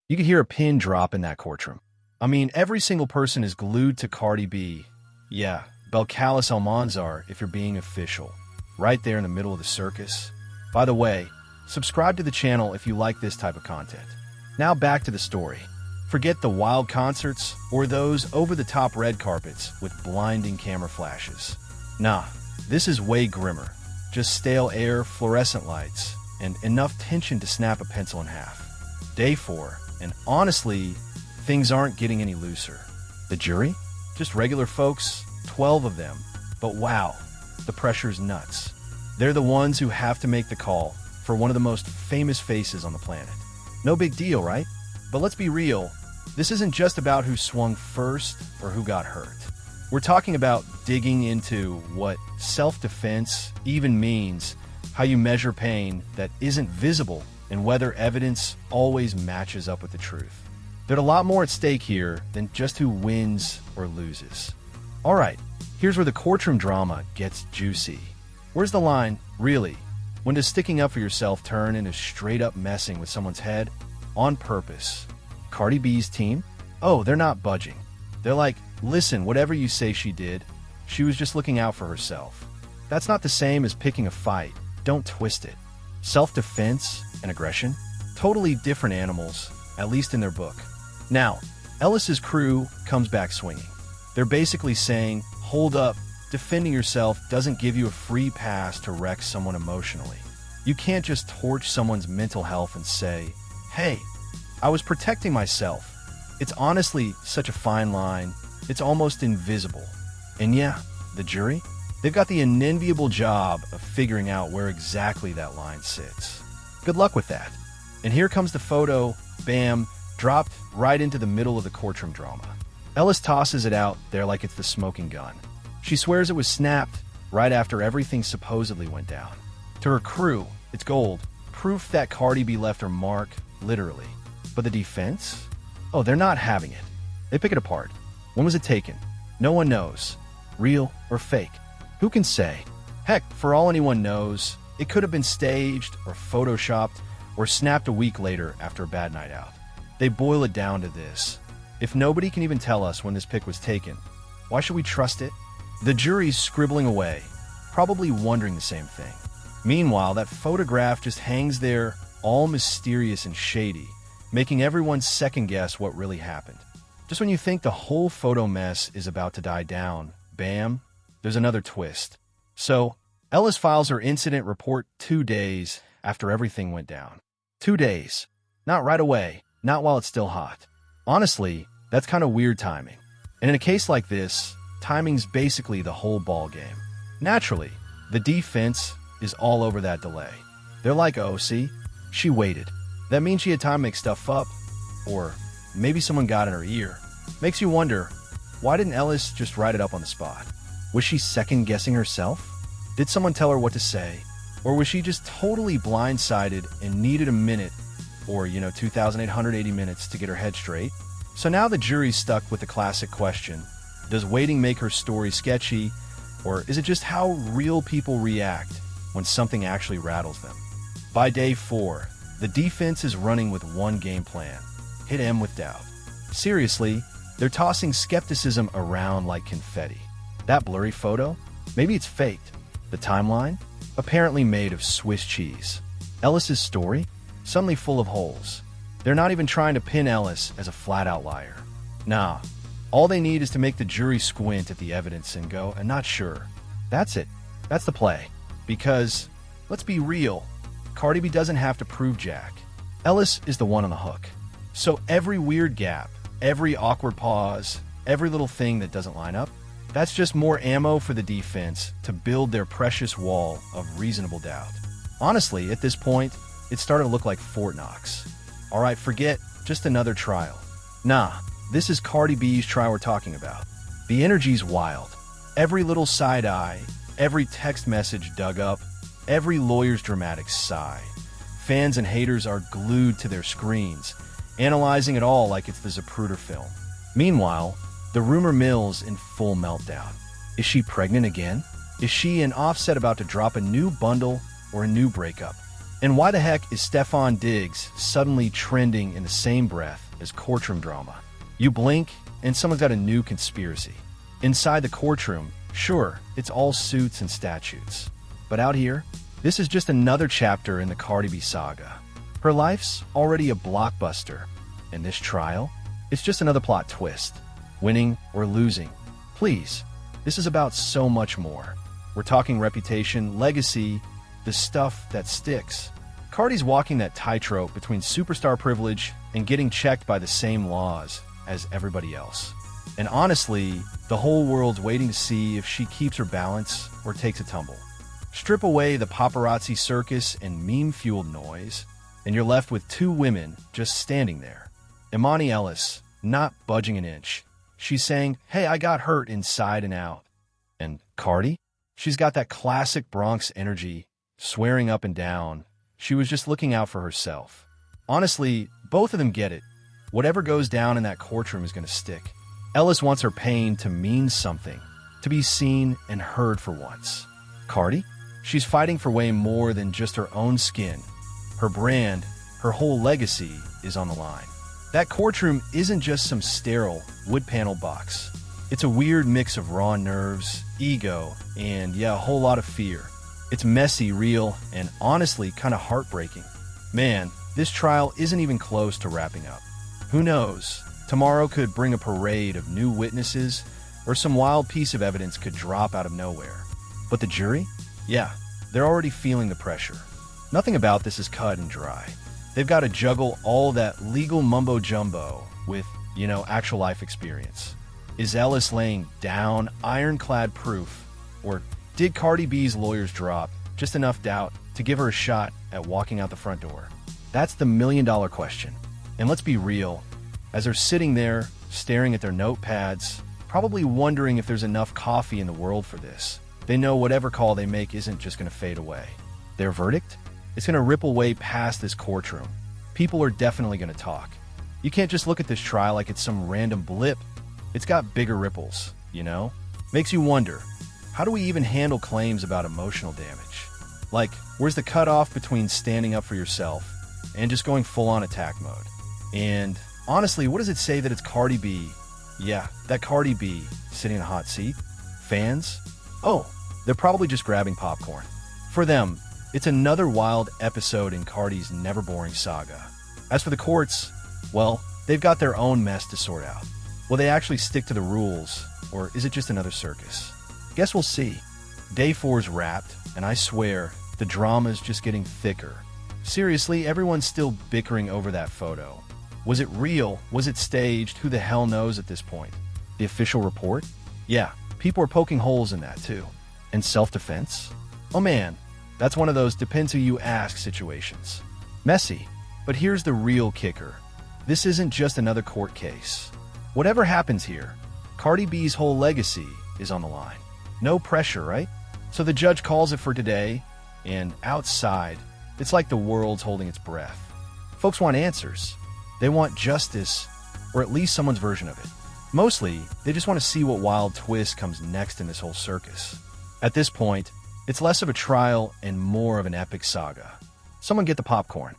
You could hear a pin drop in that courtroom. I mean, every single person is glued to Cardi B. Yeah, Belcalis Almanzar, if you're being official. Right there in the middle of the circus. By the way, subscribe to the channel if you like this type of content. Now back to the story. Forget the wild concerts or those over-the-top red carpets with blinding camera flashes. Nah, this is way grimmer. Just stale air, fluorescent lights, and enough tension to snap a pencil in half. Day 4, and honestly, things aren't getting any looser. The jury? Just regular folks, 12 of them. But wow, the pressure's nuts. They're the ones who have to make the call for one of the most famous faces on the planet. No big deal, right? But let's be real, this isn't just about who swung first or who got hurt. We're talking about digging into what self-defense even means, how you measure pain that isn't visible, and whether evidence always matches up with the truth. There's a lot more at stake here than just who wins or loses. Alright, here's where the courtroom drama gets juicy. Where's the line, really? When does sticking up for yourself turn into straight up messing with someone's head? On purpose. Cardi B's team? Oh, they're not budging. They're like, listen, whatever you say she did, she was just looking out for herself. That's not the same as picking a fight. Don't twist it. Self-defense and aggression? Totally different animals, at least in their book. Now, Ellis's crew comes back swinging. They're basically saying, hold up, defending yourself doesn't give you a free pass to wreck someone emotionally. You can't just torch someone's mental health and say, hey, I was protecting myself. It's honestly such a fine line, it's almost invisible. And yeah, the jury? They've got the unenviable job of figuring out where exactly that line sits. Good luck with that. And here comes the photo, bam, dropped right into the middle of the courtroom drama. Ellis tosses it out there like it's the smoking gun. She swears it was snapped right after everything supposedly went down. To her crew, it's gold, proof that Cardi B left her mark, literally. But the defense? Oh, they're not having it. They pick it apart. When was it taken? No one knows. Real or fake? Who can say? Heck, for all anyone knows, it could have been staged or photoshopped or snapped a week later after a bad night out. They boil it down to this. If nobody can even tell us when this pic was taken, why should we trust it? The jury's scribbling away, probably wondering the same thing. Meanwhile, that photograph just hangs there, all mysterious and shady, making everyone second-guess what really happened. Just when you think the whole photo mess is about to die down, bam, there's another twist. So, Ellis files her incident report 2 days after everything went down. 2 days. Not right away, not while it's still hot. Honestly, that's kind of weird timing. And in a case like this, timing's basically the whole ball game. Naturally, the defense is all over that delay. They're like, oh, see, she waited. That means she had time to make stuff up, or maybe someone got in her ear. Makes you wonder, why didn't Ellis just write it up on the spot? Was she second-guessing herself? Did someone tell her what to say? Or was she just totally blindsided and needed a minute, or 2,880 minutes to get her head straight? So now the jury's stuck with the classic question, does waiting make her story sketchy, or is it just how real people react when something actually rattles them? By day 4, the defense is running with one game plan, hit M with doubt. Seriously, they're tossing skepticism around like confetti. That blurry photo? Maybe it's faked. The timeline? Apparently made of Swiss cheese. Ellis's story? Suddenly full of holes. They're not even trying to pin Ellis as a flat-out liar. Nah, all they need is to make the jury squint at the evidence and go, I'm not sure. That's it. That's the play. Because, let's be real, Cardi B doesn't have to prove jack. Ellis is the one on the hook. So every weird gap, every awkward pause, every little thing that doesn't line up, that's just more ammo for the defense to build their precious wall of reasonable doubt. Honestly, at this point, it started to look like Fort Knox. Alright, forget just another trial. Nah, this is Cardi B's trial we're talking about. The energy's wild. Every little side eye, every text message dug up, every lawyer's dramatic sigh. Fans and haters are glued to their screens, analyzing it all like it's the Zapruder film. Meanwhile, the rumor mill's in full meltdown. Is she pregnant again? Is she and Offset about to drop a new bundle or a new breakup? And why the heck is Stefon Diggs suddenly trending in the same breath as courtroom drama? You blink, and someone's got a new conspiracy. Inside the courtroom, sure, it's all suits and statutes. But out here, this is just another chapter in the Cardi B saga. Her life's already a blockbuster, and this trial, it's just another plot twist. Winning or losing. Please, this is about so much more. We're talking reputation, legacy, the stuff that sticks. Cardi's walking that tightrope between superstar privilege and getting checked by the same laws as everybody else. And honestly, the whole world's waiting to see if she keeps her balance or takes a tumble. Strip away the paparazzi circus and meme-fueled noise, and you're left with two women just standing there. Emani Ellis, not budging an inch. She's saying, hey, I got hurt inside and out. And Cardi? She's got that classic Bronx energy, swearing up and down. She was just looking out for herself. Honestly, both of them get it. Whatever goes down in that courtroom is going to stick. Ellis wants her pain to mean something, to be seen and heard for once. Cardi? She's fighting for way more than just her own skin. Her brand, her whole legacy is on the line. That courtroom isn't just some sterile wood panel box. It's a weird mix of raw nerves, ego, and yeah, a whole lot of fear. It's messy, real, and honestly kind of heartbreaking. Man, this trial isn't even close to wrapping up. Who knows? Tomorrow could bring a parade of new witnesses, or some wild piece of evidence could drop out of nowhere. But the jury? Yeah, they're already feeling the pressure. Nothing about this is cut and dry. They've got to juggle all that legal mumbo-jumbo with, actual life experience. Is Ellis laying down ironclad proof, or did Cardi B's lawyers drop just enough doubt to give her a shot at walking out the front door? That's the million-dollar question. And let's be real, as they're sitting there, staring at their notepads, probably wondering if there's enough coffee in the world for this, they know whatever call they make isn't just going to fade away. Their verdict? It's going to ripple way past this courtroom. People are definitely going to talk. You can't just look at this trial like it's some random blip. It's got bigger ripples, Makes you wonder, how do we even handle claims about emotional damage? Like, where's the cutoff between standing up for yourself and just going full-on attack mode? And honestly, what does it say that it's Cardi B? Yeah, that Cardi B sitting in a hot seat? Fans? Oh, they're probably just grabbing popcorn. For them, it's another wild episode in Cardi's never-boring saga. As for the courts, well, they've got their own mess to sort out. Will they actually stick to the rules, or is it just another circus? Guess we'll see. Day 4's wrapped, and I swear, the drama's just getting thicker. Seriously, everyone's still bickering over that photo. Was it real? Was it staged? Who the hell knows at this point? The official report? Yeah, people are poking holes in that too. And self-defense? Oh man, that's one of those depends who you ask situations. Messy. But here's the real kicker. This isn't just another court case. Whatever happens here, Cardi B's whole legacy is on the line. No pressure, right? So the judge calls it for today, and outside, it's like the world's holding its breath. Folks want answers. They want justice, or at least someone's version of it. Mostly, they just want to see what wild twist comes next in this whole circus. At this point, it's less of a trial and more of an epic saga. Someone get the popcorn.